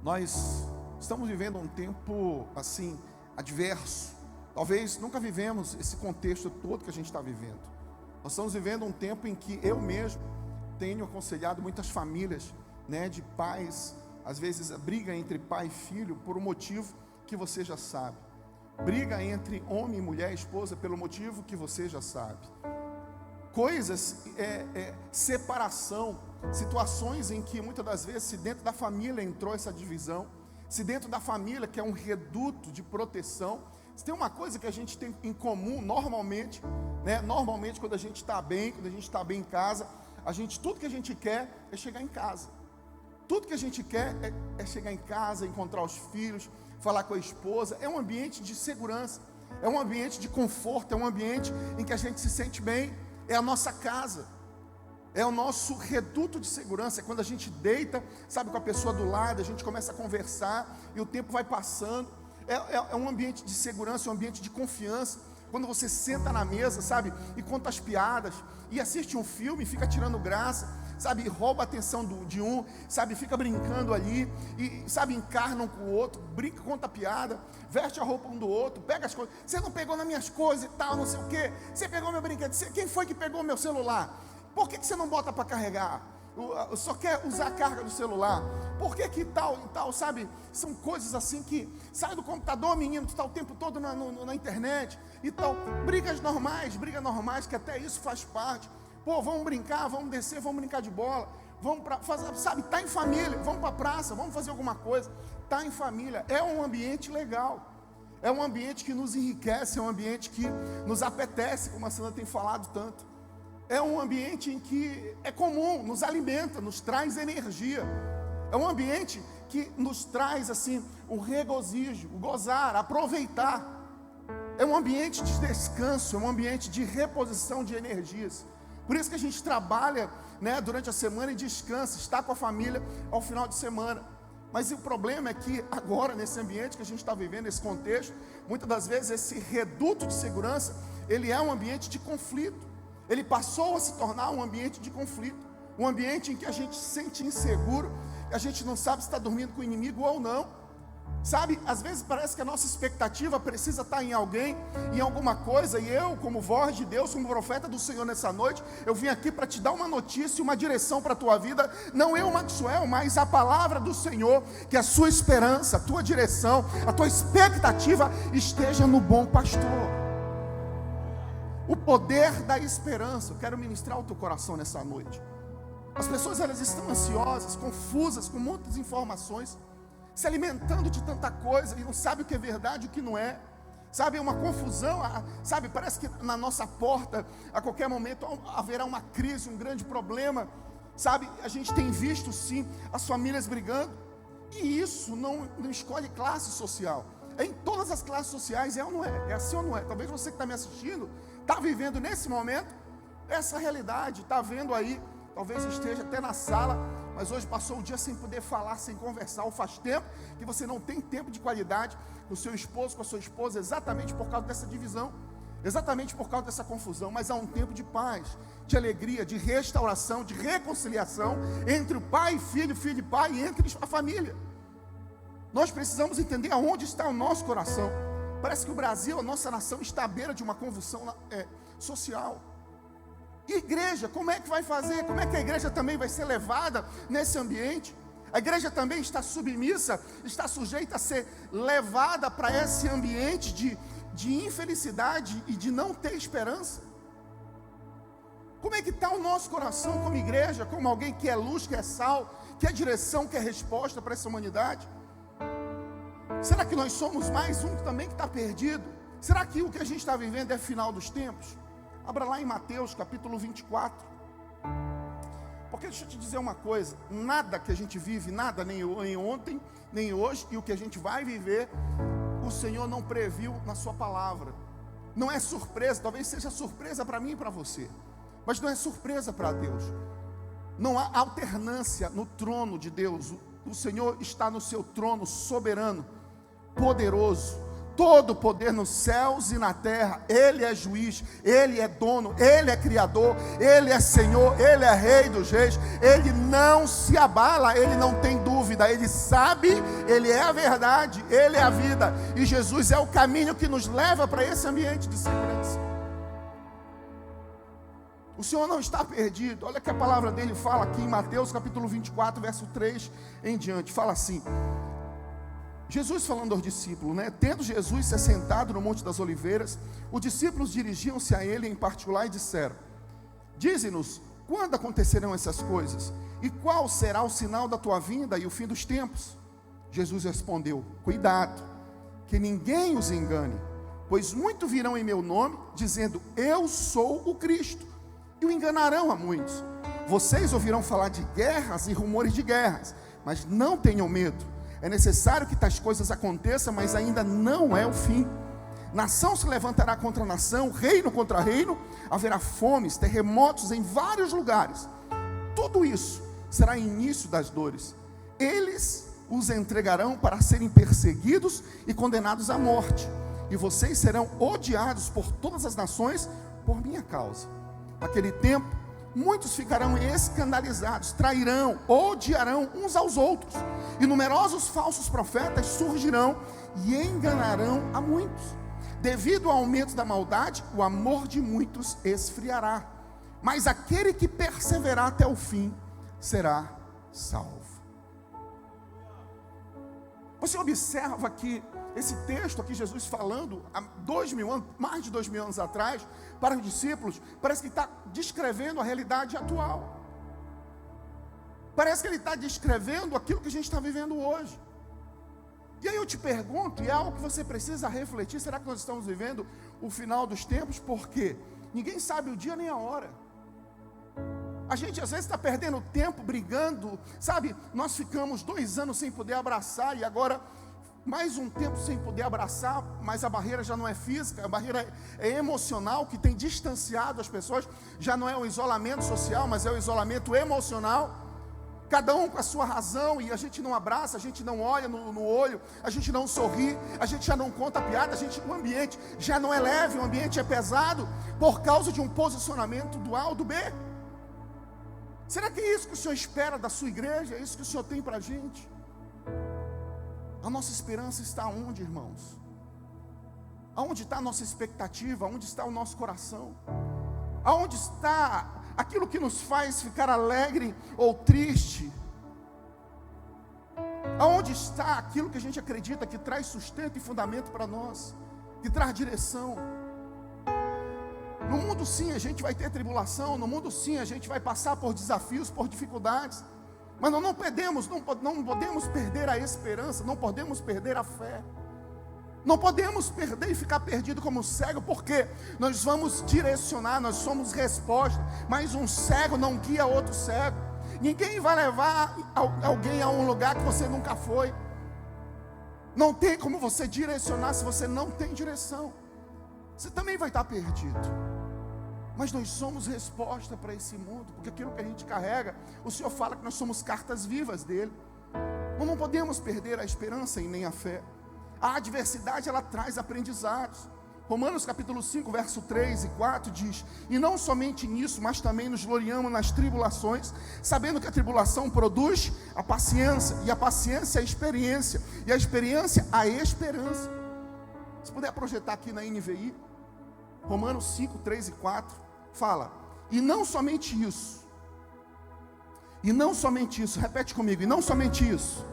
Nós estamos vivendo um tempo assim adverso. Talvez nunca vivemos esse contexto todo que a gente está vivendo. Nós estamos vivendo um tempo em que eu mesmo tenho aconselhado muitas famílias, de pais, às vezes briga entre pai e filho por um motivo que você já sabe. Briga entre homem e mulher, esposa, pelo motivo que você já sabe. Coisas, separação, situações em que muitas das vezes, se dentro da família entrou essa divisão, se dentro da família, que é um reduto de proteção, se tem uma coisa que a gente tem em comum normalmente, normalmente quando a gente está bem, quando a gente está bem em casa, tudo que a gente quer é chegar em casa. Tudo que a gente quer é chegar em casa, encontrar os filhos, falar com a esposa. É um ambiente de segurança, é um ambiente de conforto, é um ambiente em que a gente se sente bem. É a nossa casa, é o nosso reduto de segurança. É quando a gente deita, sabe, com a pessoa do lado, a gente começa a conversar e o tempo vai passando. É um ambiente de segurança, um ambiente de confiança. Quando você senta na mesa, sabe, e conta as piadas, e assiste um filme, fica tirando graça, sabe, e rouba a atenção de um, sabe, fica brincando ali, e sabe, encarna um com o outro, brinca, conta a piada, veste a roupa um do outro, pega as coisas. Você não pegou nas minhas coisas e tal, não sei o que. Você pegou meu brinquedo. Quem foi que pegou meu celular? Por que você não bota para carregar? Só quer usar a carga do celular? Por que tal e tal, sabe? São coisas assim que sai do computador, menino, tu está o tempo todo na internet e tal. Brigas normais, que até isso faz parte. Pô, vamos brincar, vamos descer, vamos brincar de bola, vamos para fazer, sabe, tá em família, vamos para a praça, vamos fazer alguma coisa. Tá em família, é um ambiente legal, é um ambiente que nos enriquece, é um ambiente que nos apetece, como a Sandra tem falado tanto. É um ambiente em que é comum, nos alimenta, nos traz energia. É um ambiente que nos traz assim o regozijo, o gozar, aproveitar. É um ambiente de descanso, é um ambiente de reposição de energias. Por isso que a gente trabalha, durante a semana e descansa, está com a família ao final de semana. Mas o problema é que agora, nesse ambiente que a gente está vivendo, nesse contexto, muitas das vezes esse reduto de segurança, ele é um ambiente de conflito. Ele passou a se tornar um ambiente de conflito, um ambiente em que a gente se sente inseguro, a gente não sabe se está dormindo com o inimigo ou não, sabe? Às vezes parece que a nossa expectativa precisa estar em alguém, em alguma coisa, e eu, como voz de Deus, como profeta do Senhor nessa noite, eu vim aqui para te dar uma notícia, uma direção para a tua vida, não eu, Maxwell, mas a palavra do Senhor, que a sua esperança, a tua direção, a tua expectativa esteja no bom pastor. O poder da esperança. Eu quero ministrar o teu coração nessa noite. As pessoas, elas estão ansiosas, confusas, com muitas informações, se alimentando de tanta coisa e não sabe o que é verdade e o que não é. Sabe, é uma confusão, sabe, parece que na nossa porta, a qualquer momento haverá uma crise, um grande problema. Sabe, a gente tem visto sim as famílias brigando, e isso não escolhe classe social. É em todas as classes sociais, é ou não é? É assim ou não é? Talvez você que está me assistindo está vivendo nesse momento essa realidade, está vendo aí, talvez esteja até na sala, mas hoje passou o dia sem poder falar, sem conversar, ou faz tempo que você não tem tempo de qualidade com o seu esposo, com a sua esposa, exatamente por causa dessa divisão, exatamente por causa dessa confusão. Mas há um tempo de paz, de alegria, de restauração, de reconciliação entre o pai e filho e pai, e entre a família. Nós precisamos entender aonde está o nosso coração. Parece que o Brasil, a nossa nação, está à beira de uma convulsão social. E igreja, como é que vai fazer? Como é que a igreja também vai ser levada nesse ambiente? A igreja também está submissa, está sujeita a ser levada para esse ambiente de infelicidade e de não ter esperança? Como é que está o nosso coração como igreja, como alguém que é luz, que é sal, que é direção, que é resposta para essa humanidade? Será que nós somos mais um também que está perdido? Será que o que a gente está vivendo é final dos tempos? Abra lá em Mateus capítulo 24. Porque deixa eu te dizer uma coisa, nada que a gente vive, nada, nem ontem, nem hoje, e o que a gente vai viver, o Senhor não previu na sua palavra. Não é surpresa, talvez seja surpresa para mim e para você, mas não é surpresa para Deus. Não há alternância no trono de Deus. O Senhor está no seu trono soberano, poderoso, todo poder nos céus e na terra. Ele é juiz, Ele é dono, Ele é criador, Ele é Senhor, Ele é Rei dos reis. Ele não se abala, Ele não tem dúvida. vida. Ele sabe, Ele é a verdade, Ele é a vida. E Jesus é o caminho que nos leva para esse ambiente de segurança. O Senhor não está perdido. Olha que a palavra dele fala aqui em Mateus capítulo 24, verso 3 em diante. Fala assim, Jesus falando aos discípulos, né? Tendo Jesus se assentado no Monte das Oliveiras, os discípulos dirigiam-se a ele em particular e disseram: dize-nos, quando acontecerão essas coisas? E qual será o sinal da tua vinda e o fim dos tempos? Jesus respondeu: cuidado, que ninguém os engane, pois muitos virão em meu nome, dizendo: eu sou o Cristo, e o enganarão a muitos. Vocês ouvirão falar de guerras e rumores de guerras, mas não tenham medo. É necessário que tais coisas aconteçam, mas ainda não é o fim. Nação se levantará contra nação, reino contra reino, haverá fomes, terremotos em vários lugares. Tudo isso será início das dores. Eles os entregarão para serem perseguidos e condenados à morte, e vocês serão odiados por todas as nações por minha causa. Naquele tempo, muitos ficarão escandalizados, trairão, odiarão uns aos outros, e numerosos falsos profetas surgirão e enganarão a muitos. Devido ao aumento da maldade, o amor de muitos esfriará, mas aquele que perseverar até o fim será salvo. Você observa que esse texto aqui, Jesus falando há 2000 anos, mais de 2000 anos atrás, para os discípulos, parece que está descrevendo a realidade atual. Parece que ele está descrevendo aquilo que a gente está vivendo hoje. E aí eu te pergunto, e é algo que você precisa refletir: será que nós estamos vivendo o final dos tempos? Porque ninguém sabe o dia nem a hora. A gente às vezes está perdendo tempo brigando, sabe? Nós ficamos 2 anos sem poder abraçar, e agora mais um tempo sem poder abraçar, mas a barreira já não é física, a barreira é emocional, que tem distanciado as pessoas. Já não é o isolamento social, mas é o isolamento emocional. Cada um com a sua razão, e a gente não abraça, a gente não olha no olho, a gente não sorri, a gente já não conta piada, o ambiente já não é leve, o ambiente é pesado, por causa de um posicionamento do A ou do B. Será que é isso que o Senhor espera da sua igreja? É isso que o Senhor tem para a gente? A nossa esperança está onde, irmãos? Aonde está a nossa expectativa? Aonde está o nosso coração? Aonde está aquilo que nos faz ficar alegre ou triste? Aonde está aquilo que a gente acredita que traz sustento e fundamento para nós, que traz direção? No mundo sim a gente vai ter tribulação, no mundo sim a gente vai passar por desafios, por dificuldades, mas nós não podemos perder a esperança, não podemos perder a fé. Não podemos perder e ficar perdido como cego, porque nós vamos direcionar, nós somos resposta, mas um cego não guia outro cego. Ninguém vai levar alguém a um lugar que você nunca foi. Não tem como você direcionar se você não tem direção. Você também vai estar perdido. Mas nós somos resposta para esse mundo, porque aquilo que a gente carrega, o Senhor fala que nós somos cartas vivas dele. Nós não podemos perder a esperança e nem a fé. A adversidade, ela traz aprendizados. Romanos capítulo 5, verso 3 e 4 diz: e não somente nisso, mas também nos gloriamos nas tribulações, sabendo que a tribulação produz a paciência, e a paciência a experiência, e a experiência a esperança. Se puder projetar aqui na NVI, Romanos 5, 3 e 4, fala: e não somente isso, repete comigo, e não somente isso,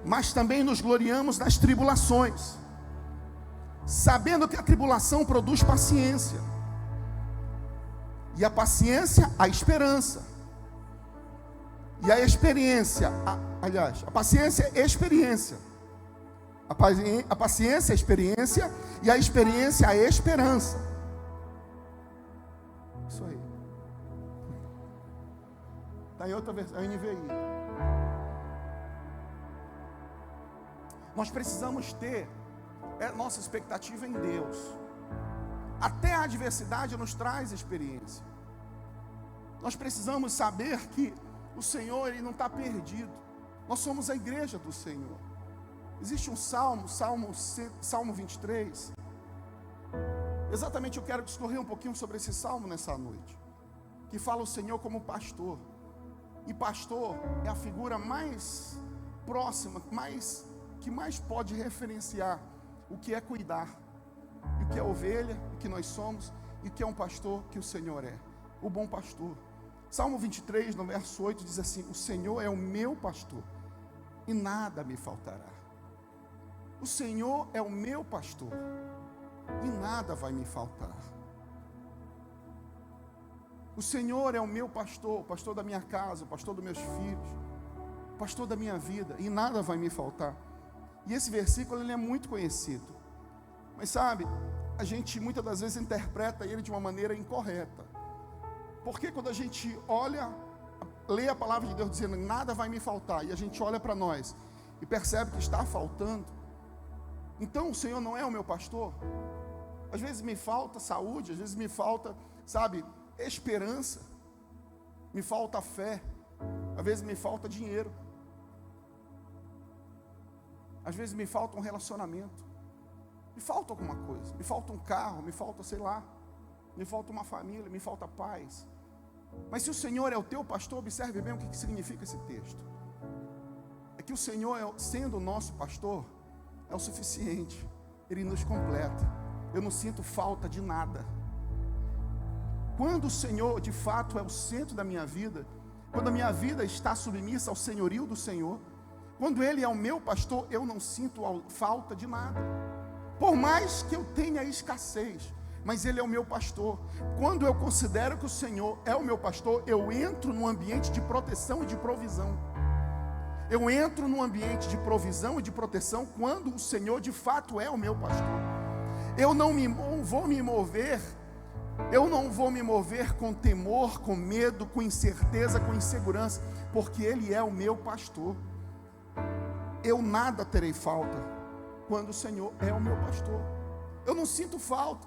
mas também nos gloriamos nas tribulações, sabendo que a tribulação produz paciência, e a paciência a esperança, e a experiência, a paciência é experiência, a paciência é experiência, e a experiência a esperança. Isso aí. Está em outra versão, a NVI. Nós precisamos ter nossa expectativa em Deus. Até a adversidade nos traz experiência. Nós precisamos saber que o Senhor, Ele não está perdido. Nós somos a igreja do Senhor. Existe um Salmo 23. Exatamente, eu quero discorrer um pouquinho sobre esse salmo nessa noite, que fala o Senhor como pastor. E pastor é a figura mais próxima, que mais pode referenciar o que é cuidar, e o que é ovelha, o que nós somos, e o que é um pastor que o Senhor é, o bom pastor. Salmo 23, no verso 8, diz assim: o Senhor é o meu pastor, e nada me faltará. O Senhor é o meu pastor, e nada vai me faltar. O Senhor é o meu pastor, o pastor da minha casa, o pastor dos meus filhos, o pastor da minha vida, e nada vai me faltar. E esse versículo ele é muito conhecido, mas sabe, a gente muitas das vezes interpreta ele de uma maneira incorreta. Porque quando a gente lê a palavra de Deus dizendo nada vai me faltar, e a gente olha para nós e percebe que está faltando, então o Senhor não é o meu pastor. Às vezes me falta saúde, às vezes me falta, sabe, esperança, me falta fé, às vezes me falta dinheiro, às vezes me falta um relacionamento, me falta alguma coisa, me falta um carro, me falta, sei lá, me falta uma família, me falta paz. Mas se o Senhor é o teu pastor, observe bem o que significa esse texto. É que o Senhor, sendo o nosso pastor, é o suficiente, Ele nos completa. Eu não sinto falta de nada. Quando o Senhor de fato é o centro da minha vida, quando a minha vida está submissa ao senhorio do Senhor, quando Ele é o meu pastor, eu não sinto falta de nada. Por mais que eu tenha escassez, mas Ele é o meu pastor. Quando eu considero que o Senhor é o meu pastor, eu entro num ambiente de proteção e de provisão. Eu entro num ambiente de provisão e de proteção quando o Senhor de fato é o meu pastor. Eu não vou me mover com temor, com medo, com incerteza, com insegurança, porque Ele é o meu pastor. Eu nada terei falta quando o Senhor é o meu pastor. Eu não sinto falta,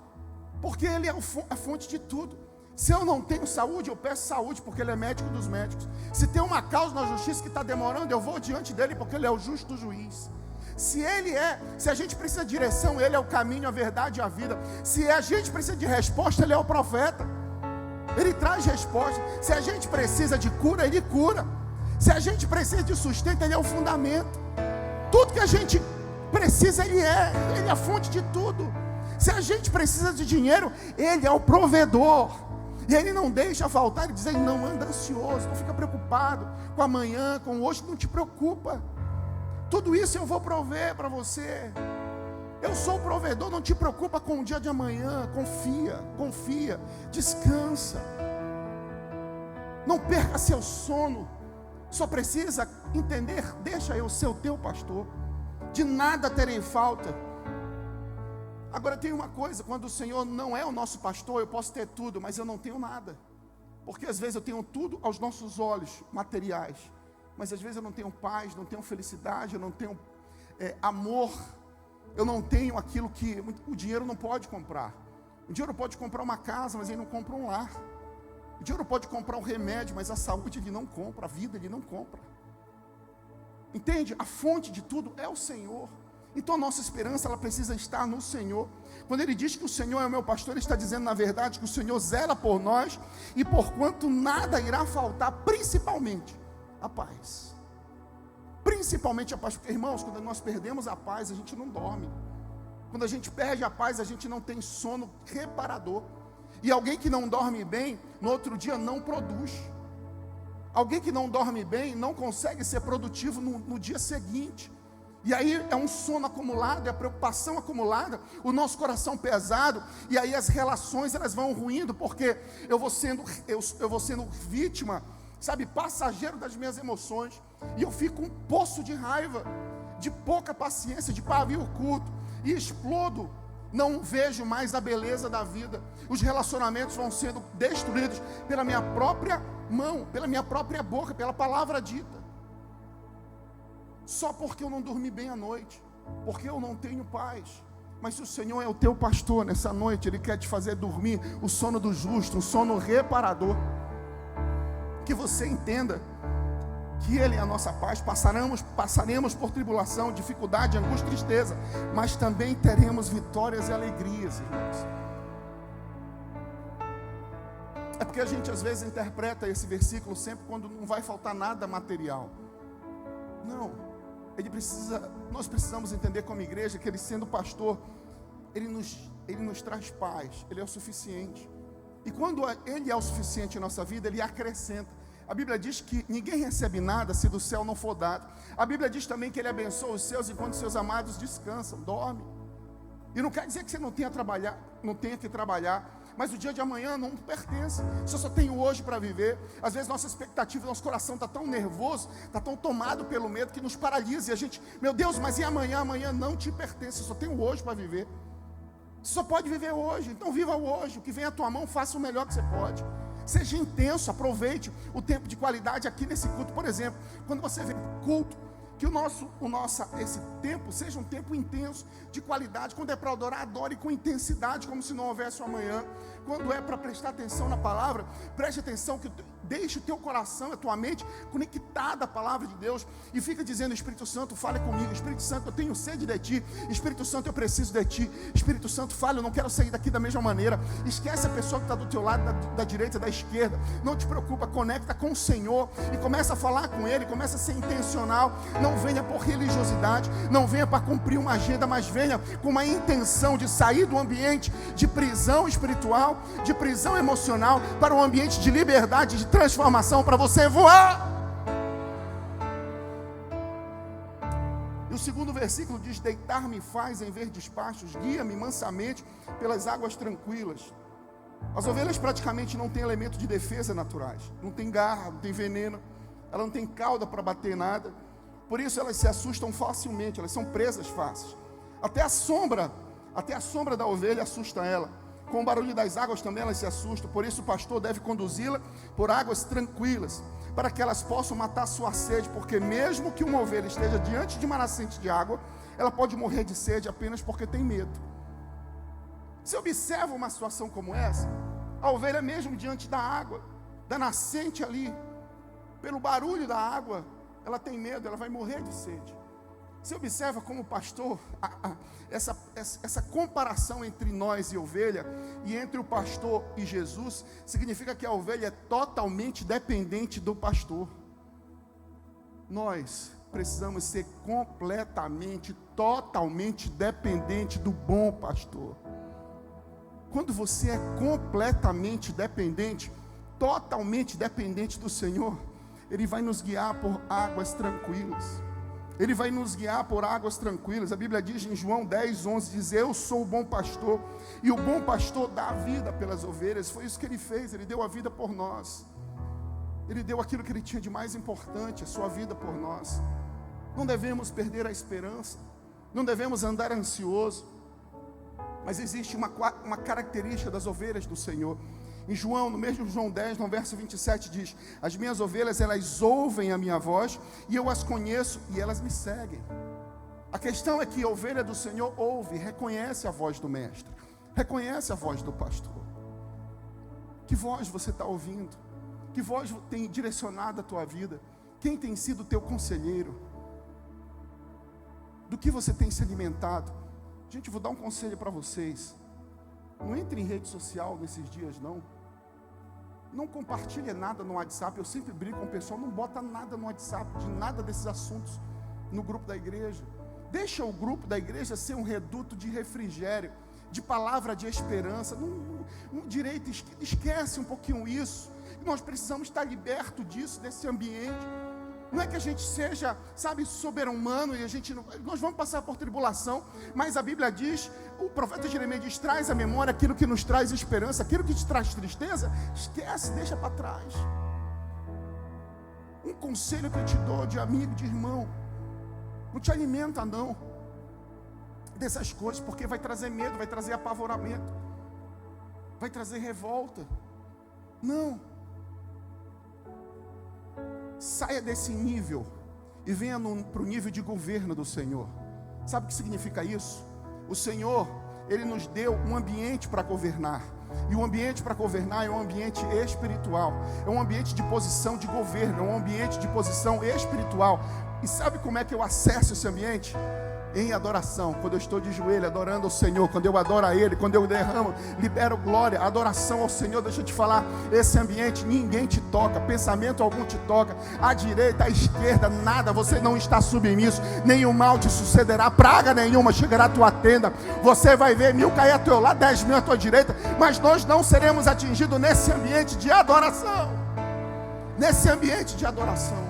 porque Ele é a fonte de tudo. Se eu não tenho saúde, eu peço saúde, porque Ele é médico dos médicos. Se tem uma causa na justiça que está demorando, eu vou diante dEle, porque Ele é o justo juiz. Se a gente precisa de direção, Ele é o caminho, a verdade e a vida. Se a gente precisa de resposta, Ele é o profeta, Ele traz resposta. Se a gente precisa de cura, Ele cura. Se a gente precisa de sustento, Ele é o fundamento. Tudo que a gente precisa, Ele é a fonte de tudo. Se a gente precisa de dinheiro, Ele é o provedor, e Ele não deixa faltar. Ele diz: Ele não anda ansioso, não fica preocupado com amanhã, com hoje, não te preocupa. Tudo isso eu vou prover para você. Eu sou o provedor, não te preocupa com o dia de amanhã. Confia, descansa. Não perca seu sono. Só precisa entender: deixa eu ser o teu pastor, de nada terei falta. Agora tem uma coisa: quando o Senhor não é o nosso pastor, eu posso ter tudo, mas eu não tenho nada. Porque às vezes eu tenho tudo aos nossos olhos materiais, mas às vezes eu não tenho paz, não tenho felicidade, eu não tenho amor, eu não tenho aquilo que o dinheiro não pode comprar. O dinheiro pode comprar uma casa, mas ele não compra um lar. O dinheiro pode comprar um remédio, mas a saúde ele não compra, a vida ele não compra. Entende? A fonte de tudo é o Senhor. Então a nossa esperança ela precisa estar no Senhor. Quando Ele diz que o Senhor é o meu pastor, Ele está dizendo na verdade que o Senhor zela por nós, e porquanto nada irá faltar, principalmente a paz. Principalmente a paz, porque irmãos, quando nós perdemos a paz, a gente não dorme. Quando a gente perde a paz, a gente não tem sono reparador. E alguém que não dorme bem, no outro dia não produz. Alguém que não dorme bem, não consegue ser produtivo no dia seguinte. E aí é um sono acumulado, é a preocupação acumulada, o nosso coração pesado, e aí as relações elas vão ruindo, porque eu vou sendo vítima, sabe, passageiro das minhas emoções, e eu fico um poço de raiva, de pouca paciência, de pavio curto, e explodo. Não vejo mais a beleza da vida. Os relacionamentos vão sendo destruídos pela minha própria mão, pela minha própria boca, pela palavra dita. Só porque eu não dormi bem à noite, porque eu não tenho paz. Mas se o Senhor é o teu pastor nessa noite, Ele quer te fazer dormir o sono do justo, um sono reparador. Que você entenda que Ele é a nossa paz. Passaremos por tribulação, dificuldade, angústia, tristeza, mas também teremos vitórias e alegrias, irmãos. É porque a gente às vezes interpreta esse versículo sempre quando não vai faltar nada material. Não. nós precisamos entender como igreja que Ele, sendo pastor, Ele nos traz paz. Ele é o suficiente. E quando Ele é o suficiente em nossa vida, Ele acrescenta. A Bíblia diz que ninguém recebe nada se do céu não for dado. A Bíblia diz também que Ele abençoa os seus enquanto seus amados descansam, dormem. E não quer dizer que você não tenha que trabalhar, mas o dia de amanhã não pertence. Você só tem o hoje para viver. Às vezes nossa expectativa, nosso coração está tão nervoso, está tão tomado pelo medo que nos paralisa. E a gente, meu Deus, mas e amanhã? Amanhã não te pertence, você só tem o hoje para viver. Você só pode viver hoje, então viva o hoje. O que vem à tua mão, faça o melhor que você pode. Seja intenso, aproveite o tempo de qualidade aqui nesse culto. Por exemplo, quando você vem para o culto, que esse tempo seja um tempo intenso, de qualidade. Quando é para adorar, adore com intensidade, como se não houvesse um amanhã. Quando é para prestar atenção na palavra, preste atenção, que deixe o teu coração, a tua mente conectada à palavra de Deus, e fica dizendo: Espírito Santo, fale comigo. Espírito Santo, eu tenho sede de ti. Espírito Santo, eu preciso de ti. Espírito Santo, fale, eu não quero sair daqui da mesma maneira. Esquece a pessoa que está do teu lado, da direita, da esquerda. Não te preocupa, conecta com o Senhor e começa a falar com Ele, começa a ser intencional. Não venha por religiosidade, não venha para cumprir uma agenda, mas venha com uma intenção de sair do ambiente de prisão espiritual, de prisão emocional, para um ambiente de liberdade, de transformação, para você voar. E o segundo versículo diz: deitar-me faz em verdes pastos, guia-me mansamente pelas águas tranquilas. As ovelhas praticamente não têm elemento de defesa naturais, não tem garra, não tem veneno, ela não tem cauda para bater nada. Por isso elas se assustam facilmente, elas são presas fáceis. Até a sombra da ovelha assusta ela. Com o barulho das águas também elas se assustam. Por isso o pastor deve conduzi-la por águas tranquilas, para que elas possam matar sua sede. Porque mesmo que uma ovelha esteja diante de uma nascente de água, ela pode morrer de sede apenas porque tem medo. Você observa uma situação como essa? A ovelha mesmo diante da água, da nascente ali, pelo barulho da água, ela tem medo, ela vai morrer de sede. Você observa como pastor, essa comparação entre nós e ovelha, e entre o pastor e Jesus, significa que a ovelha é totalmente dependente do pastor. Nós precisamos ser completamente, totalmente dependente do bom pastor. Quando você é completamente dependente, totalmente dependente do Senhor, Ele vai nos guiar por águas tranquilas. Ele vai nos guiar por águas tranquilas. A Bíblia diz em João 10:11, diz: eu sou o bom pastor, e o bom pastor dá a vida pelas ovelhas. Foi isso que Ele fez, Ele deu a vida por nós. Ele deu aquilo que Ele tinha de mais importante, a sua vida por nós. Não devemos perder a esperança, não devemos andar ansioso. Mas existe uma característica das ovelhas do Senhor. Em João, no mesmo João 10, no verso 27 diz: as minhas ovelhas, elas ouvem a minha voz, e eu as conheço, e elas me seguem. A questão é que a ovelha do Senhor ouve, reconhece a voz do mestre, reconhece a voz do pastor. Que voz você está ouvindo? Que voz tem direcionado a tua vida? Quem tem sido o teu conselheiro? Do que você tem se alimentado? Gente, eu vou dar um conselho para vocês. Não entre em rede social nesses dias, não. Não compartilhe nada no WhatsApp. Eu sempre brigo com o pessoal: não bota nada no WhatsApp, de nada desses assuntos no grupo da igreja. Deixa o grupo da igreja ser um reduto de refrigério, de palavra de esperança. Direito, esquece um pouquinho isso. Nós precisamos estar libertos disso, desse ambiente. Não é que a gente seja, sobre-humano, e nós vamos passar por tribulação, mas a Bíblia diz, o profeta Jeremias diz: traz à memória aquilo que nos traz esperança. Aquilo que te traz tristeza, esquece, deixa para trás. Um conselho que eu te dou, de amigo, de irmão: não te alimenta não dessas coisas, porque vai trazer medo, vai trazer apavoramento, vai trazer revolta. Não. Saia desse nível e venha para o nível de governo do Senhor. Sabe o que significa isso? O Senhor, Ele nos deu um ambiente para governar. E o ambiente para governar é um ambiente espiritual. É um ambiente de posição de governo, é um ambiente de posição espiritual. E sabe como é que eu acesso esse ambiente? Em adoração, quando eu estou de joelho adorando ao Senhor, quando eu adoro a Ele, quando eu derramo, libero glória, adoração ao Senhor. Deixa eu te falar, esse ambiente ninguém te toca, pensamento algum te toca, à direita, à esquerda, nada, você não está submisso, nenhum mal te sucederá, praga nenhuma chegará à tua tenda, você vai ver 1000 cair ao teu lado, 10.000 à tua direita, mas nós não seremos atingidos nesse ambiente de adoração, nesse ambiente de adoração,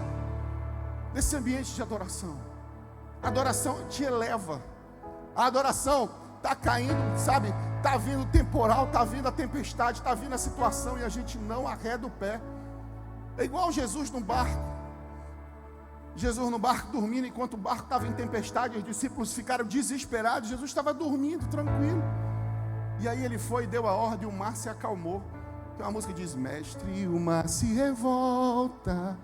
nesse ambiente de adoração. A adoração te eleva. A adoração está caindo, sabe? Está vindo o temporal, está vindo a tempestade, está vindo a situação e a gente não arreda o pé. É igual Jesus no barco. Jesus no barco dormindo, enquanto o barco estava em tempestade, os discípulos ficaram desesperados. Jesus estava dormindo, tranquilo. E aí ele foi e deu a ordem, o mar se acalmou. Tem uma música que diz: mestre, o mar se revolta,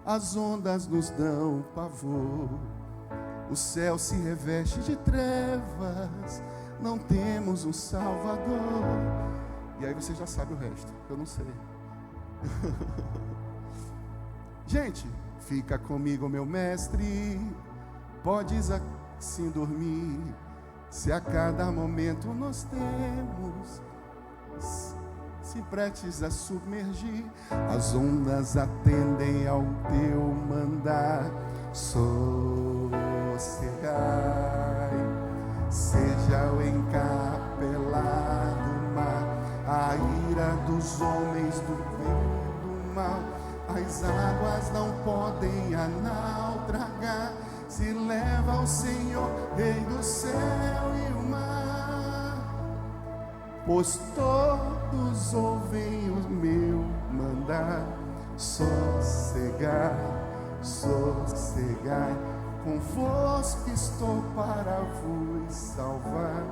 as ondas nos dão pavor. O céu se reveste de trevas, não temos um Salvador. E aí você já sabe o resto, eu não sei. Gente, fica comigo, meu mestre, podes assim dormir, se a cada momento nós temos, se prestes a submergir, as ondas atendem ao teu mandar. Sossegai, seja o encapelado mar, a ira dos homens do vento do mal, as águas não podem a naufragar, se leva ao Senhor, Rei do céu e o mar, pois todos ouvem o meu mandar. Sossegai, sossegai, convosco estou para vos salvar.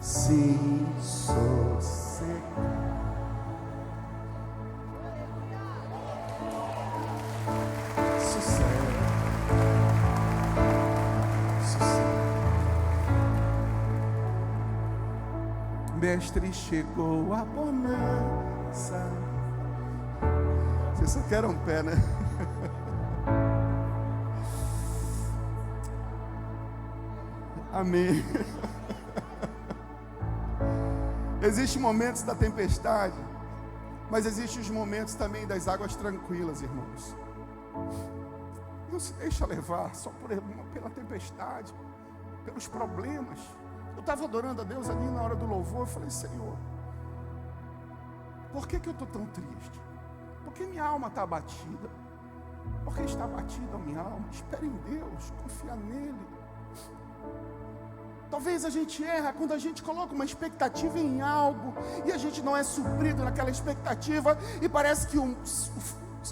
Sim, sossegai. Sossega, sossega. Mestre, chegou a bonança. Vocês só querem um pé, né? Amém. Existem momentos da tempestade, mas existem os momentos também das águas tranquilas, irmãos. Não se deixa levar só pela tempestade, pelos problemas. Eu estava adorando a Deus ali na hora do louvor, eu falei: Senhor, por que eu estou tão triste? Porque minha alma está abatida. Porque está abatida a minha alma? Espera em Deus, confia nele. Talvez a gente erra quando a gente coloca uma expectativa em algo e a gente não é suprido naquela expectativa e parece que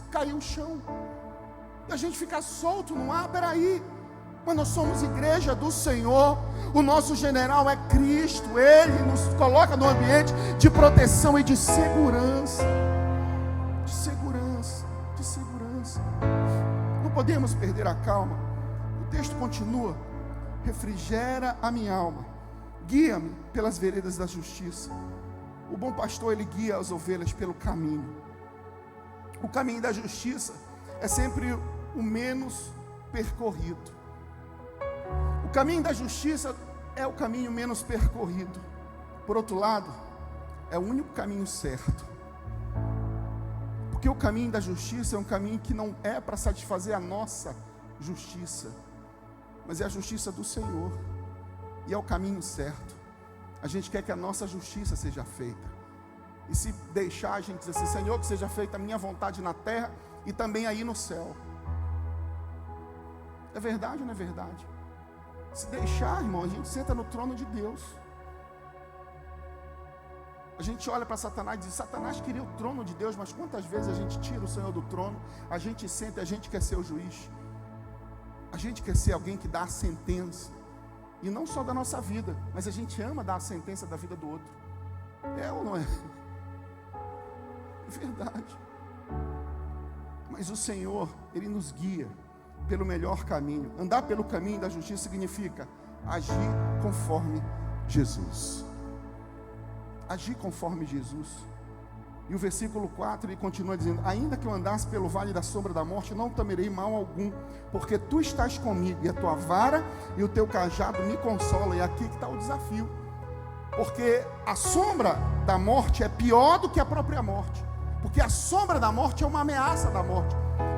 caiu o chão. E a gente fica solto no ar. Peraí, mas nós somos igreja do Senhor, o nosso general é Cristo, Ele nos coloca no ambiente de proteção e de segurança. De segurança, de segurança. Não podemos perder a calma. O texto continua: refrigera a minha alma, guia-me pelas veredas da justiça. O bom pastor, ele guia as ovelhas pelo caminho. O caminho da justiça é sempre o menos percorrido. O caminho da justiça é o caminho menos percorrido. Por outro lado, é o único caminho certo. Porque o caminho da justiça é um caminho que não é para satisfazer a nossa justiça, mas é a justiça do Senhor, e é o caminho certo. A gente quer que a nossa justiça seja feita, e se deixar, a gente diz assim: Senhor, que seja feita a minha vontade na terra e também aí no céu. É verdade ou não é verdade? Se deixar, irmão, a gente senta no trono de Deus. A gente olha para Satanás e diz: Satanás queria o trono de Deus, mas quantas vezes a gente tira o Senhor do trono, a gente senta e a gente quer ser o juiz. A gente quer ser alguém que dá a sentença, e não só da nossa vida, mas a gente ama dar a sentença da vida do outro. É ou não é? É verdade. Mas o Senhor, Ele nos guia pelo melhor caminho. Andar pelo caminho da justiça significa agir conforme Jesus. Agir conforme Jesus. E o versículo 4 ele continua dizendo: ainda que eu andasse pelo vale da sombra da morte, não temerei mal algum, porque tu estás comigo, e a tua vara e o teu cajado me consolam. E aqui que está o desafio, porque a sombra da morte é pior do que a própria morte, porque a sombra da morte é uma ameaça da morte.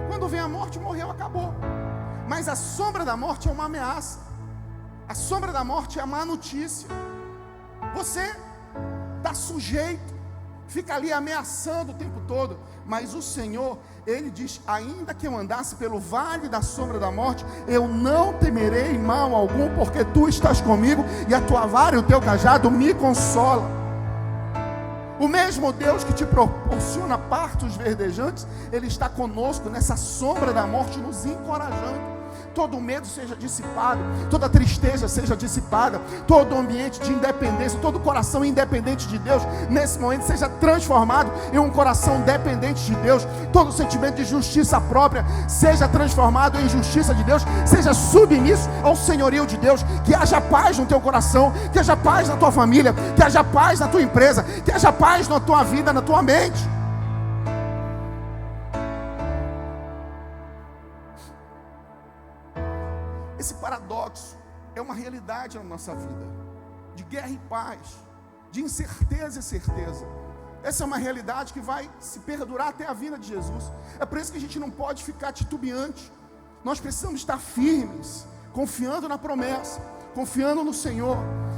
Quando vem a morte, morreu, acabou. Mas a sombra da morte é uma ameaça, a sombra da morte é a má notícia. Você está sujeito, fica ali ameaçando o tempo todo. Mas o Senhor, Ele diz: ainda que eu andasse pelo vale da sombra da morte, eu não temerei mal algum, porque tu estás comigo, e a tua vara e o teu cajado me consolam. O mesmo Deus que te proporciona pastos verdejantes, Ele está conosco nessa sombra da morte, nos encorajando. Todo medo seja dissipado, toda tristeza seja dissipada, todo ambiente de independência, todo coração independente de Deus, nesse momento seja transformado em um coração dependente de Deus. Todo sentimento de justiça própria seja transformado em justiça de Deus, seja submisso ao senhorio de Deus. Que haja paz no teu coração, que haja paz na tua família, que haja paz na tua empresa, que haja paz na tua vida, na tua mente. Esse paradoxo é uma realidade na nossa vida, de guerra e paz, de incerteza e certeza. Essa é uma realidade que vai se perdurar até a vinda de Jesus. É por isso que a gente não pode ficar titubeante. Nós precisamos estar firmes, confiando na promessa, confiando no Senhor,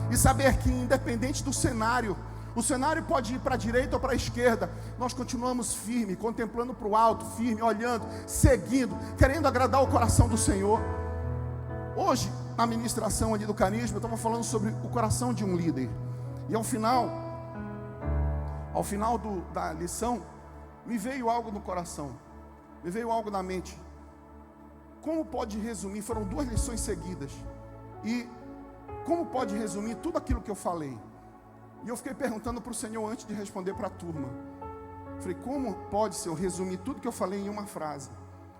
e saber que independente do cenário, o cenário pode ir para a direita ou para a esquerda, nós continuamos firmes, contemplando para o alto, firme, olhando, seguindo, querendo agradar o coração do Senhor. Hoje, na ministração ali do Carisma, eu estava falando sobre o coração de um líder. E ao final da lição, me veio algo no coração, me veio algo na mente. Como pode resumir? Foram 2 lições seguidas. E como pode resumir tudo aquilo que eu falei? E eu fiquei perguntando para o Senhor antes de responder para a turma. Falei: como pode, Senhor, resumir tudo que eu falei em uma frase?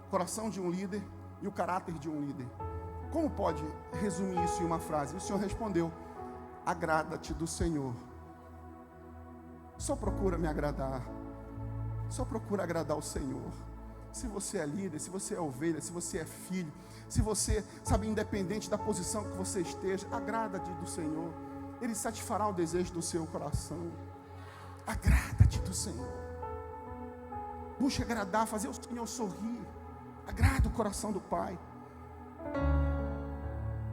O coração de um líder e o caráter de um líder. Como pode resumir isso em uma frase? E o Senhor respondeu: agrada-te do Senhor. Só procura me agradar. Só procura agradar o Senhor. Se você é líder, se você é ovelha, se você é filho, se você, sabe, independente da posição que você esteja, agrada-te do Senhor. Ele satisfará o desejo do seu coração. Agrada-te do Senhor. Busque agradar, fazer o Senhor sorrir. Agrada o coração do Pai.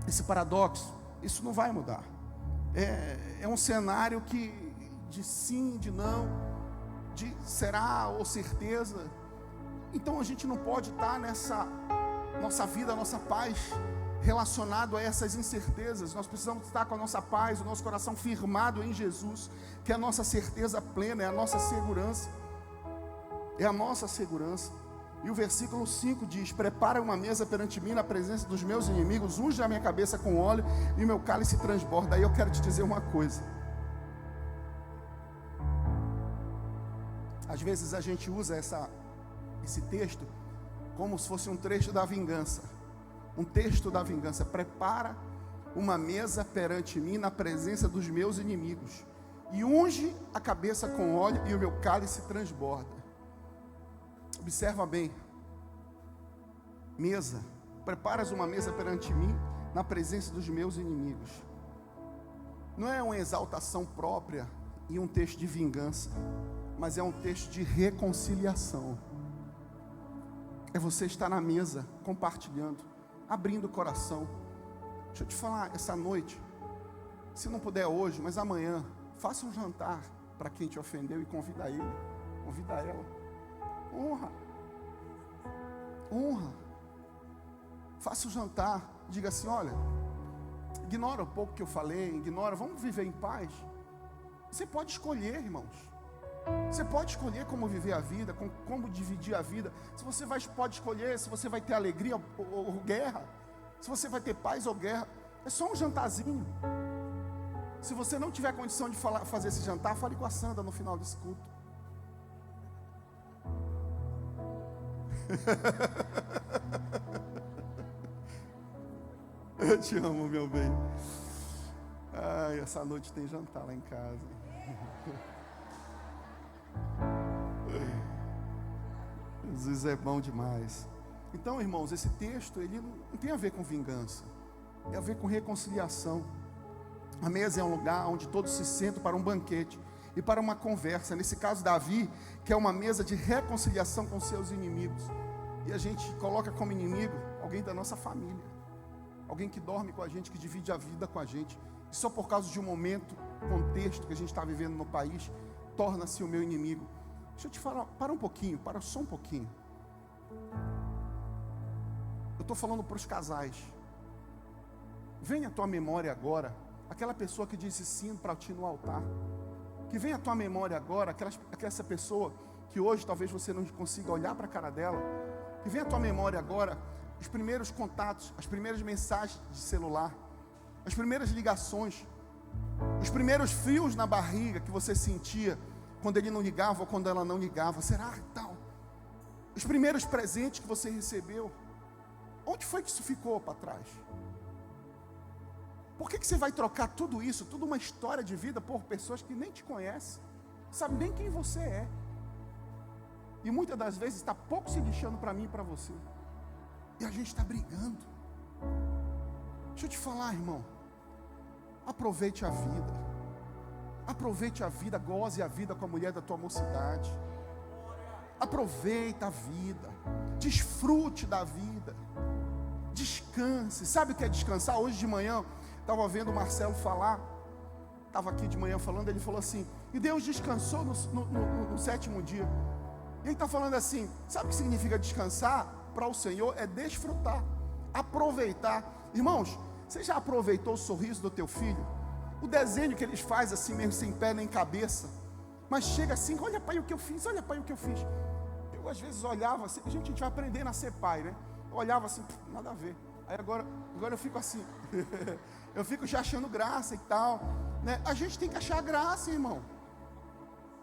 Esse paradoxo, isso não vai mudar. É um cenário que de sim, de não, de será ou certeza. Então a gente não pode estar nessa nossa vida, nossa paz, relacionado a essas incertezas. Nós precisamos estar com a nossa paz, o nosso coração firmado em Jesus, que é a nossa certeza plena, é a nossa segurança. É a nossa segurança. E o versículo 5 diz: prepara uma mesa perante mim na presença dos meus inimigos, unge a minha cabeça com óleo e o meu cálice transborda. Aí eu quero te dizer uma coisa. Às vezes a gente usa esse texto como se fosse um trecho da vingança. Um texto da vingança. Prepara uma mesa perante mim na presença dos meus inimigos e unge a cabeça com óleo e o meu cálice transborda. Observa bem. Mesa. Preparas uma mesa perante mim na presença dos meus inimigos. Não é uma exaltação própria e um texto de vingança, mas é um texto de reconciliação. É você estar na mesa, compartilhando, abrindo o coração. Deixa eu te falar, essa noite, se não puder hoje, mas amanhã, faça um jantar para quem te ofendeu e convida ele, convida ela. Honra. Faça o jantar. Diga assim: olha, ignora o pouco que eu falei, ignora, vamos viver em paz. Você pode escolher, irmãos. Você pode escolher como viver a vida, como dividir a vida. Se você pode escolher se você vai ter alegria ou guerra, se você vai ter paz ou guerra. É só um jantarzinho. Se você não tiver condição de fazer esse jantar, fale com a Sandra no final desse culto. Eu te amo, meu bem. Ai, essa noite tem jantar lá em casa. Jesus é bom demais. Então, irmãos, esse texto, ele não tem a ver com vingança, tem a ver com reconciliação. A mesa é um lugar onde todos se sentam para um banquete e para uma conversa. Nesse caso, Davi quer uma mesa de reconciliação com seus inimigos. E a gente coloca como inimigo alguém da nossa família, alguém que dorme com a gente, que divide a vida com a gente. E só por causa de um momento, contexto que a gente está vivendo no país, torna-se o meu inimigo. Deixa eu te falar, para um pouquinho, para só um pouquinho. Eu estou falando para os casais. Vem à tua memória agora aquela pessoa que disse sim para ti no altar. Que vem à tua memória agora essa pessoa que hoje talvez você não consiga olhar para a cara dela. Que vem à tua memória agora os primeiros contatos, as primeiras mensagens de celular, as primeiras ligações, os primeiros frios na barriga que você sentia quando ele não ligava ou quando ela não ligava. Será tal? Os primeiros presentes que você recebeu. Onde foi que isso ficou para trás? Por que você vai trocar tudo isso, toda uma história de vida, por pessoas que nem te conhecem, sabem nem quem você é? E muitas das vezes está pouco se lixando para mim e para você. E a gente está brigando. Deixa eu te falar, irmão. Aproveite a vida. Aproveite a vida, goze a vida com a mulher da tua mocidade. Aproveita a vida. Desfrute da vida. Descanse. Sabe o que é descansar? Hoje de manhã, estava vendo o Marcelo falar. Estava aqui de manhã falando, ele falou assim: e Deus descansou no sétimo dia. E ele está falando assim: sabe o que significa descansar? Para o Senhor é desfrutar, aproveitar. Irmãos, você já aproveitou o sorriso do teu filho? O desenho que eles fazem assim mesmo, sem pé nem cabeça, mas chega assim: olha pai o que eu fiz, olha pai o que eu fiz. Eu às vezes olhava assim, gente, a gente vai aprendendo a ser pai, né? Eu olhava assim, nada a ver. Aí agora eu fico assim, eu fico já achando graça e tal, né? A gente tem que achar graça, irmão.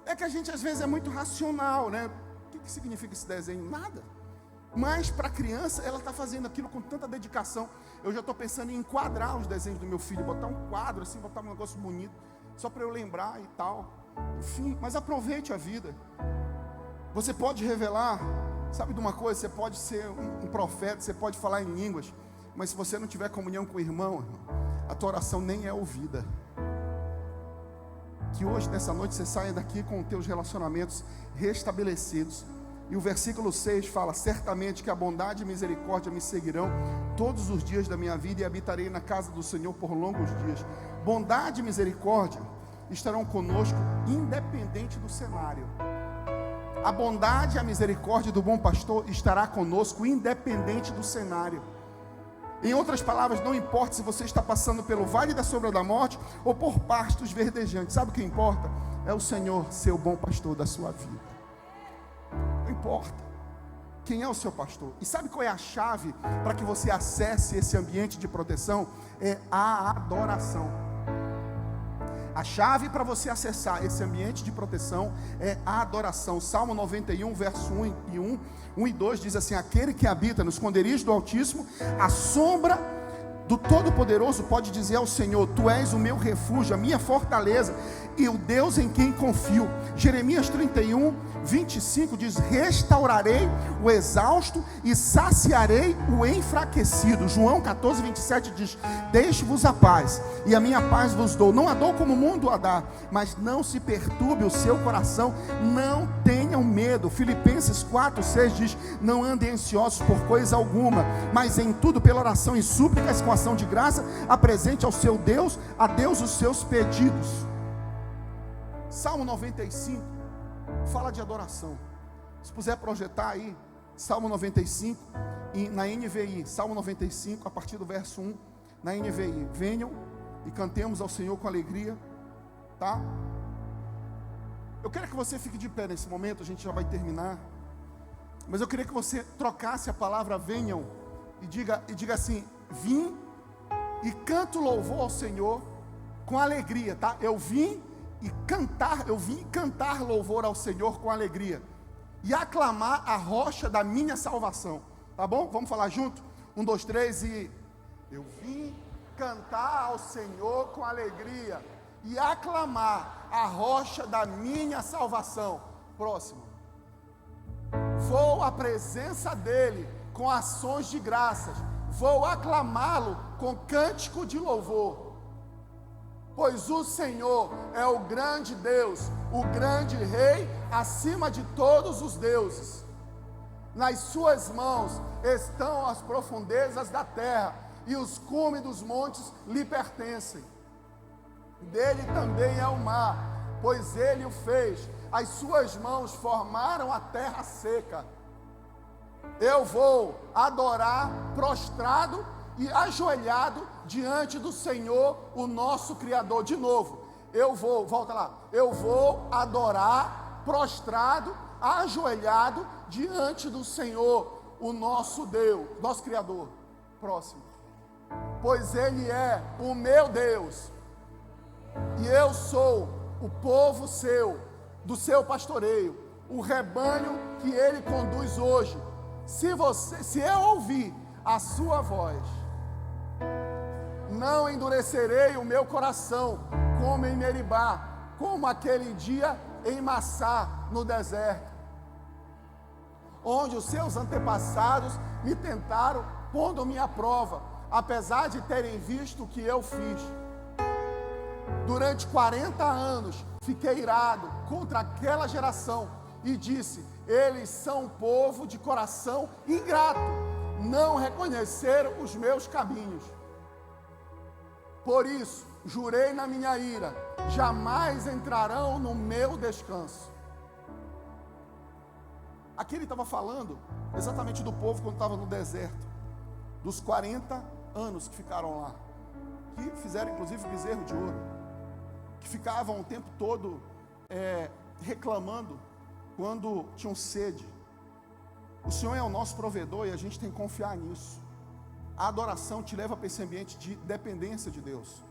É que a gente às vezes é muito racional, né? O que significa esse desenho? Nada. Mas para a criança, ela está fazendo aquilo com tanta dedicação. Eu já estou pensando em enquadrar os desenhos do meu filho, botar um quadro assim, botar um negócio bonito, só para eu lembrar e tal. Enfim, mas aproveite a vida. Você pode revelar, sabe de uma coisa? Você pode ser um profeta, você pode falar em línguas, mas se você não tiver comunhão com o irmão, a tua oração nem é ouvida. Que hoje, nessa noite, você saia daqui com os teus relacionamentos restabelecidos. E o versículo 6 fala: certamente que a bondade e misericórdia me seguirão todos os dias da minha vida, e habitarei na casa do Senhor por longos dias. Bondade e misericórdia estarão conosco, independente do cenário. A bondade e a misericórdia do bom pastor estará conosco, independente do cenário. Em outras palavras, não importa se você está passando pelo vale da sombra da morte ou por pastos verdejantes. Sabe o que importa? É o Senhor ser o bom pastor da sua vida. Não importa quem é o seu pastor. E sabe qual é a chave para que você acesse esse ambiente de proteção? É a adoração. A chave para você acessar esse ambiente de proteção é a adoração. Salmo 91, verso 1 e 2 diz assim: aquele que habita no esconderijo do Altíssimo, a sombra do Todo-Poderoso pode dizer ao Senhor: tu és o meu refúgio, a minha fortaleza e o Deus em quem confio. Jeremias 31, 25 diz: restaurarei o exausto e saciarei o enfraquecido. João 14, 27 diz: deixe-vos a paz, e a minha paz vos dou. Não a dou como o mundo a dá, mas não se perturbe o seu coração, não tenham medo. Filipenses 4, 6 diz: não andem ansiosos por coisa alguma, mas em tudo pela oração e súplicas com ação de graça apresente ao seu Deus, a Deus os seus pedidos. Salmo 95 fala de adoração. Se puder projetar aí Salmo 95 e na NVI, Salmo 95 a partir do verso 1 na NVI: venham e cantemos ao Senhor com alegria, tá? Eu quero que você fique de pé nesse momento, a gente já vai terminar, mas eu queria que você trocasse a palavra venham e diga assim: vim e canto louvor ao Senhor com alegria, tá? Eu vim cantar louvor ao Senhor com alegria e aclamar a rocha da minha salvação, tá bom? Vamos falar junto? 1, 2, 3 e... eu vim cantar ao Senhor com alegria e aclamar a rocha da minha salvação. Próximo. vou à presença dele com ações de graças, vou aclamá-lo com cântico de louvor. Pois o Senhor é o grande Deus, o grande Rei acima de todos os deuses. Nas suas mãos estão as profundezas da terra, e os cumes dos montes lhe pertencem. Dele também é o mar, pois ele o fez. As suas mãos formaram a terra seca. Eu vou adorar prostrado e ajoelhado diante do Senhor, o nosso Criador. De novo, volta lá. Eu vou adorar prostrado, ajoelhado diante do Senhor, o nosso Deus, nosso Criador. Próximo. Pois Ele é o meu Deus, e eu sou o povo seu, do seu pastoreio, o rebanho que Ele conduz hoje. Se eu ouvir a sua voz, não endurecerei o meu coração, como em Meribá, como aquele dia em Massá, no deserto, onde os seus antepassados me tentaram, pondo-me à prova, apesar de terem visto o que eu fiz. Durante 40 anos fiquei irado contra aquela geração e disse: eles são um povo de coração ingrato, não reconheceram os meus caminhos. Por isso jurei na minha ira: jamais entrarão no meu descanso. Aqui ele estava falando exatamente do povo quando estava no deserto, dos 40 anos que ficaram lá, que fizeram inclusive o bezerro de ouro, que ficavam o tempo todo reclamando quando tinham sede. O Senhor é o nosso provedor e a gente tem que confiar nisso. A adoração te leva para esse ambiente de dependência de Deus.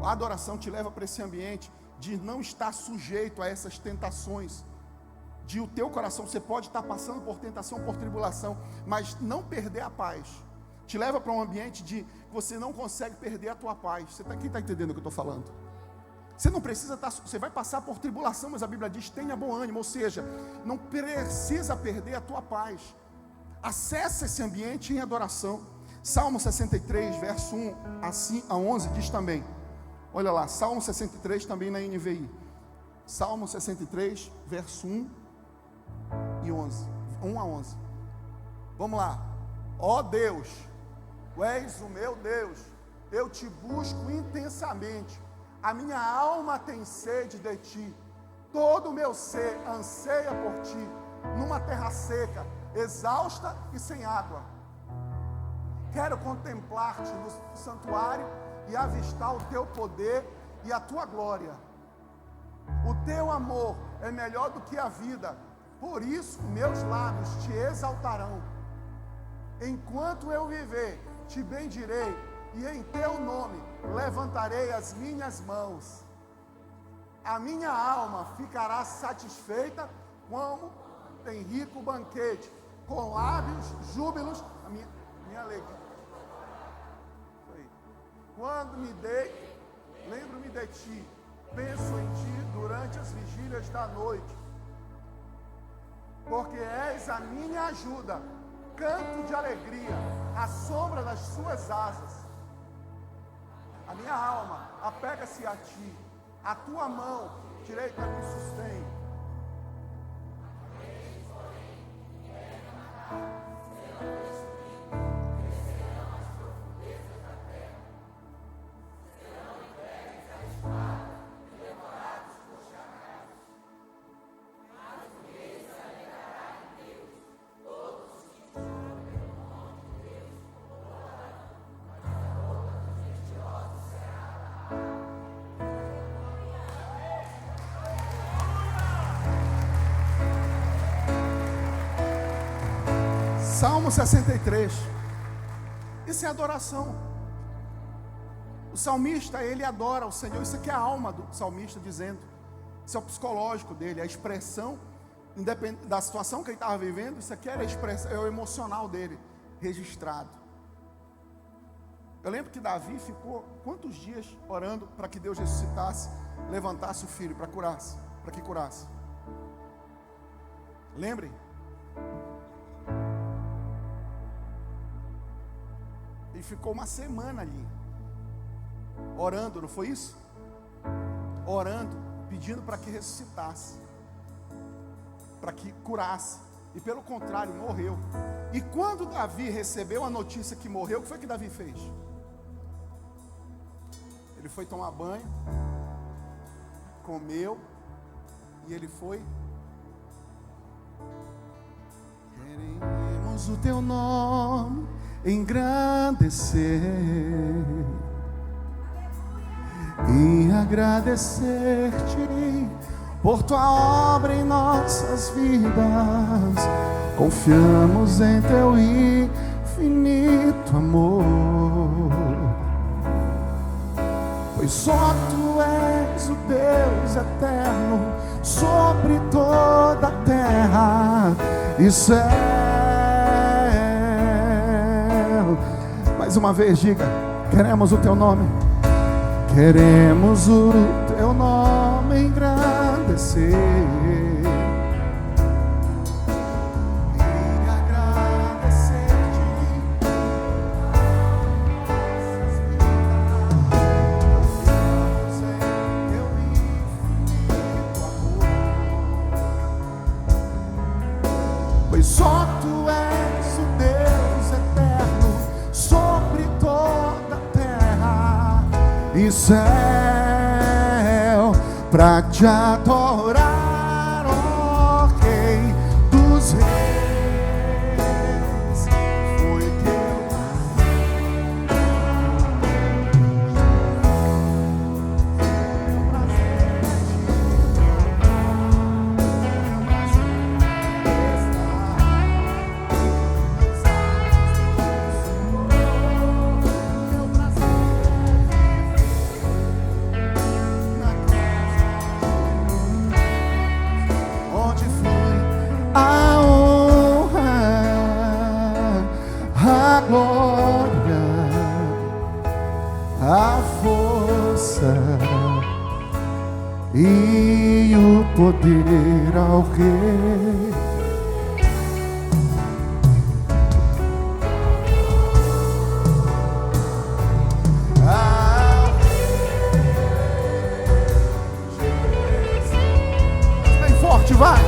A adoração te leva para esse ambiente de não estar sujeito a essas tentações. De o teu coração, você pode estar passando por tentação, por tribulação, mas não perder a paz. Te leva para um ambiente de você não consegue perder a tua paz. Quem está entendendo o que eu estou falando? Você não precisa estar, você vai passar por tribulação, mas a Bíblia diz: tenha bom ânimo, ou seja, não precisa perder a tua paz. Acesse esse ambiente em adoração. Salmo 63, verso 1 a 11 diz também. Olha lá, Salmo 63 também na NVI. Salmo 63, verso 1 e 11. 1 a 11. Vamos lá. Ó Deus, tu és o meu Deus, eu te busco intensamente. A minha alma tem sede de ti, todo o meu ser anseia por ti, numa terra seca, exausta e sem água. Quero contemplar-te no santuário e avistar o teu poder e a tua glória. O teu amor é melhor do que a vida, por isso meus lábios te exaltarão. Enquanto eu viver, te bendirei, e em teu nome levantarei as minhas mãos. A minha alma ficará satisfeita como tem rico banquete, com lábios júbilos, a minha alegria. Quando me dei, lembro-me de ti, penso em ti durante as vigílias da noite, porque és a minha ajuda, canto de alegria, à sombra das suas asas. A minha alma apega-se a ti, a tua mão direita me sustém. Salmo 63, isso é adoração. O salmista, ele adora o Senhor. Isso aqui é a alma do salmista dizendo. Isso é o psicológico dele, a expressão da situação que ele estava vivendo. Isso aqui era a expressão, é o emocional dele registrado. Eu lembro que Davi ficou quantos dias orando para que Deus ressuscitasse, levantasse o filho para que curasse. Lembrem? ficou uma semana ali, orando, não foi isso? Orando, pedindo para que ressuscitasse, para que curasse, e pelo contrário, morreu. E quando Davi recebeu a notícia que morreu, o que foi que Davi fez? Ele foi tomar banho, comeu, e ele foi. Queremos o teu nome engrandecer e agradecer-te por tua obra em nossas vidas. Confiamos em teu infinito amor, pois só tu és o Deus eterno sobre toda a terra e céu. Mais uma vez diga: queremos o teu nome. Queremos o teu nome engrandecer e agradecer-te. Confiamos em teu infinito amor, pois só tu és o Deus eterno sobre toda a terra e céu, pra te adorar, ó Rei dos Reis. Foi teu e o poder ao Rei. Ao Rei Jesus. Bem forte, vai!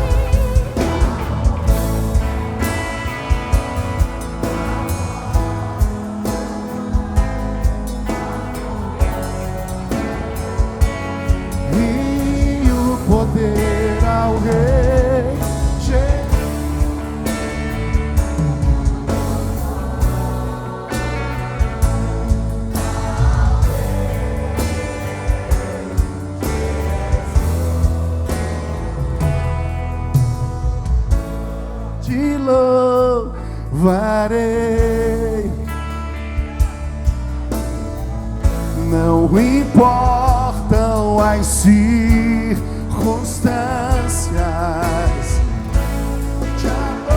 Poder ao Rei Jesus. Te louvarei, não importam as circunstâncias, te adorarei,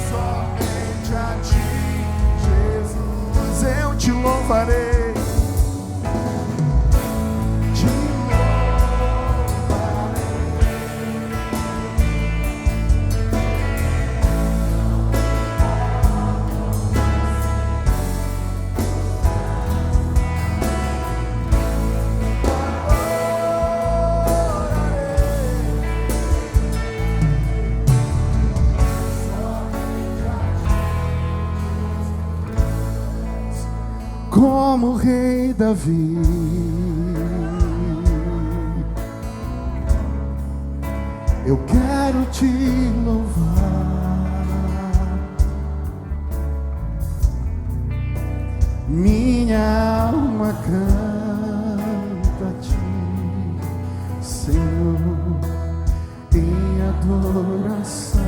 somente a ti, Jesus, eu te louvarei. Como o rei Davi, eu quero te louvar, minha alma canta a ti, Senhor, em adoração.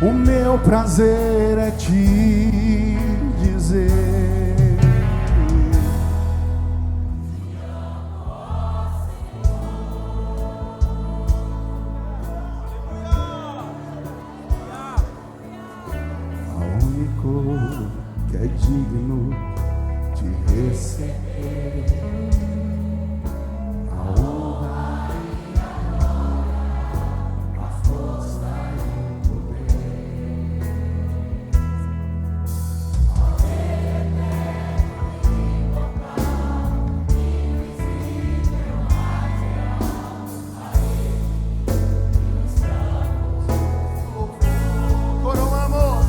O meu prazer é te dizer: único que é digno de receber a honra e a glória, a força e o poder. Ó Rei eterno, imortal, invisível, mais real, a Ele ministramos. Coroamos.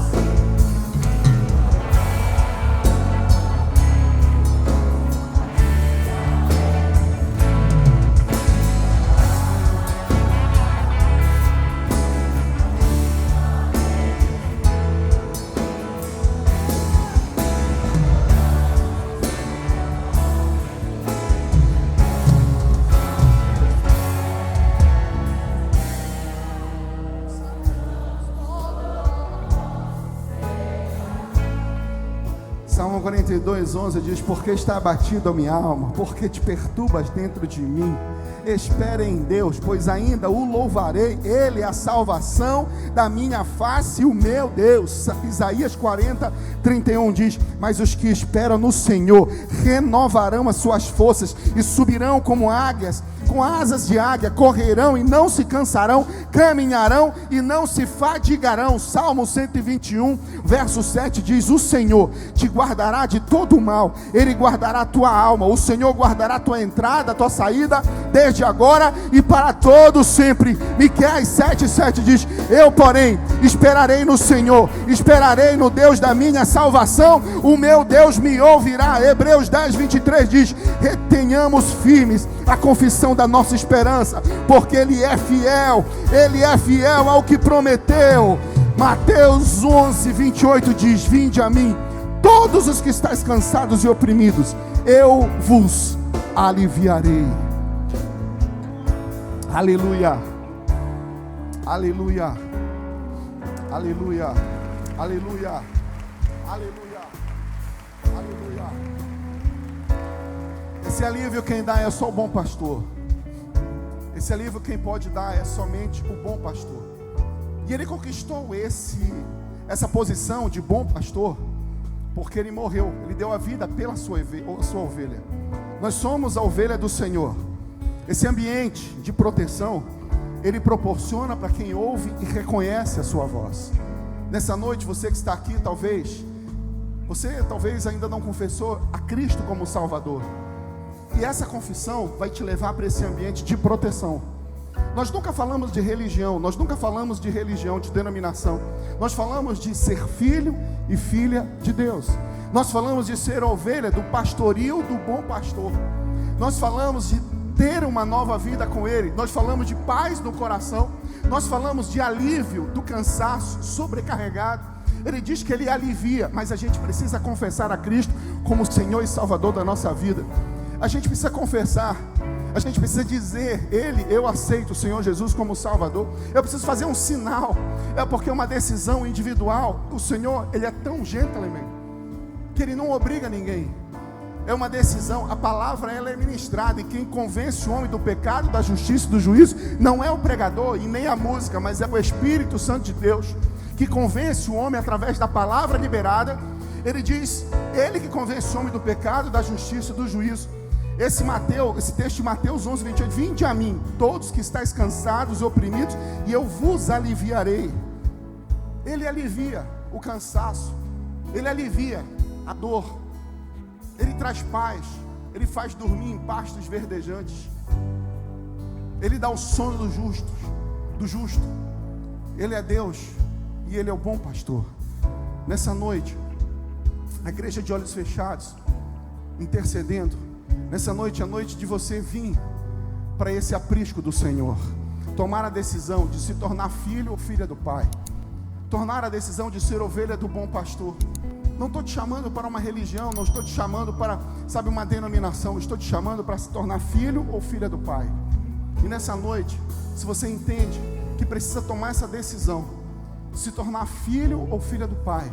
Salmo 42:11 diz: porque está abatido a minha alma, porque te perturbas dentro de mim. Espere em Deus, pois ainda o louvarei. Ele é a salvação da minha face e o meu Deus. Isaías 40:31 diz: mas os que esperam no Senhor renovarão as suas forças e subirão como águias, com asas de águia, correrão e não se cansarão, caminharão e não se fadigarão. Salmo 121, verso 7 diz: o Senhor te guardará de todo o mal, Ele guardará a tua alma. O Senhor guardará a tua entrada, a tua saída, desde agora e para todo sempre. Miqueias 7:7 diz: eu, porém, esperarei no Senhor, esperarei no Deus da minha salvação, o meu Deus me ouvirá. Hebreus 10:23 diz: retenhamos firmes a confissão da nossa esperança, porque Ele é fiel ao que prometeu. Mateus 11:28 diz: vinde a mim, todos os que estáis cansados e oprimidos, eu vos aliviarei. Aleluia, aleluia, aleluia, aleluia, aleluia, aleluia. Esse alívio quem dá é só o bom pastor. Esse alívio quem pode dar é somente o bom pastor. E ele conquistou essa posição de bom pastor porque ele morreu, ele deu a vida pela sua ovelha. Nós somos a ovelha do Senhor. Esse ambiente de proteção, ele proporciona para quem ouve e reconhece a sua voz. Nessa noite, você que está aqui, você talvez ainda não confessou a Cristo como Salvador. E essa confissão vai te levar para esse ambiente de proteção. Nós nunca falamos de religião, nós nunca falamos de religião, de denominação. Nós falamos de ser filho e filha de Deus. Nós falamos de ser ovelha do pastoril do bom pastor. Nós falamos de ter uma nova vida com Ele. Nós falamos de paz no coração. Nós falamos de alívio do cansaço sobrecarregado. Ele diz que Ele alivia, mas a gente precisa confessar a Cristo como Senhor e Salvador da nossa vida. A gente precisa confessar, a gente precisa dizer: eu aceito o Senhor Jesus como Salvador. Eu preciso fazer um sinal. É porque é uma decisão individual. O Senhor, Ele é tão gentleman que Ele não obriga ninguém. É uma decisão. A palavra, ela é ministrada, e quem convence o homem do pecado, da justiça e do juízo não é o pregador e nem a música, mas é o Espírito Santo de Deus que convence o homem através da palavra liberada. Ele diz: Ele que convence o homem do pecado, da justiça e do juízo. Esse texto de Mateus 11:28: vinde a mim, todos que estáis cansados e oprimidos, e eu vos aliviarei. Ele alivia o cansaço, Ele alivia a dor, Ele traz paz, Ele faz dormir em pastos verdejantes, Ele dá o sono do justo. Ele é Deus e Ele é o bom pastor. Nessa noite, a igreja de olhos fechados, intercedendo. Nessa noite é a noite de você vir para esse aprisco do Senhor, tomar a decisão de se tornar filho ou filha do Pai, tomar a decisão de ser ovelha do bom pastor. Não estou te chamando para uma religião, não estou te chamando para, uma denominação. Estou te chamando para se tornar filho ou filha do Pai. E nessa noite, se você entende que precisa tomar essa decisão, se tornar filho ou filha do Pai,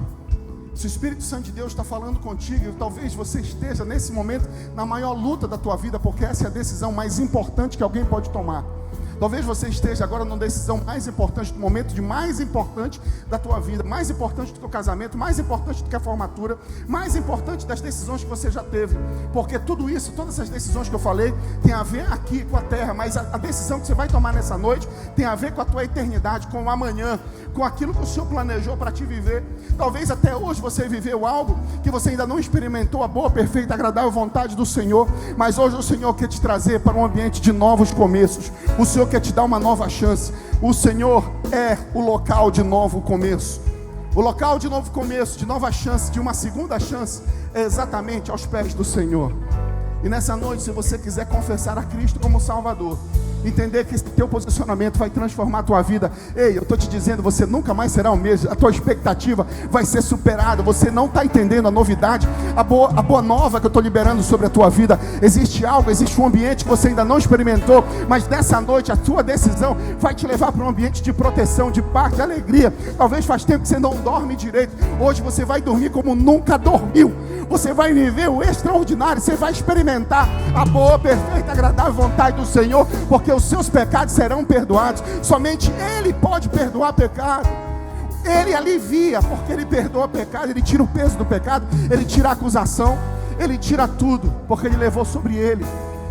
se o Espírito Santo de Deus está falando contigo, talvez você esteja nesse momento na maior luta da tua vida, porque essa é a decisão mais importante que alguém pode tomar. Talvez você esteja agora numa decisão mais importante, no momento de mais importante da tua vida, mais importante do teu casamento, mais importante do que a formatura, mais importante das decisões que você já teve. Porque tudo isso, todas essas decisões que eu falei, tem a ver aqui com a terra, mas a decisão que você vai tomar nessa noite tem a ver com a tua eternidade, com o amanhã, com aquilo que o Senhor planejou para te viver. Talvez até hoje você viveu algo que você ainda não experimentou a boa, perfeita, agradável vontade do Senhor, mas hoje o Senhor quer te trazer para um ambiente de novos começos. O Senhor quer te dar uma nova chance. O Senhor é o local de novo começo. O local de novo começo, de nova chance, de uma segunda chance, é exatamente aos pés do Senhor. E nessa noite, se você quiser confessar a Cristo como Salvador, entender que esse teu posicionamento vai transformar a tua vida. Ei, eu estou te dizendo, você nunca mais será o mesmo. A tua expectativa vai ser superada. Você não está entendendo a novidade, a boa nova que eu estou liberando sobre a tua vida. Existe algo, existe um ambiente que você ainda não experimentou, mas nessa noite a tua decisão vai te levar para um ambiente de proteção, de paz, de alegria. Talvez faz tempo que você não dorme direito. Hoje você vai dormir como nunca dormiu. Você vai viver o extraordinário. Você vai experimentar a boa, perfeita, agradável vontade do Senhor, porque os seus pecados serão perdoados. Somente Ele pode perdoar pecado. Ele alivia, porque Ele perdoa pecado. Ele tira o peso do pecado, Ele tira a acusação, Ele tira tudo, porque Ele levou sobre Ele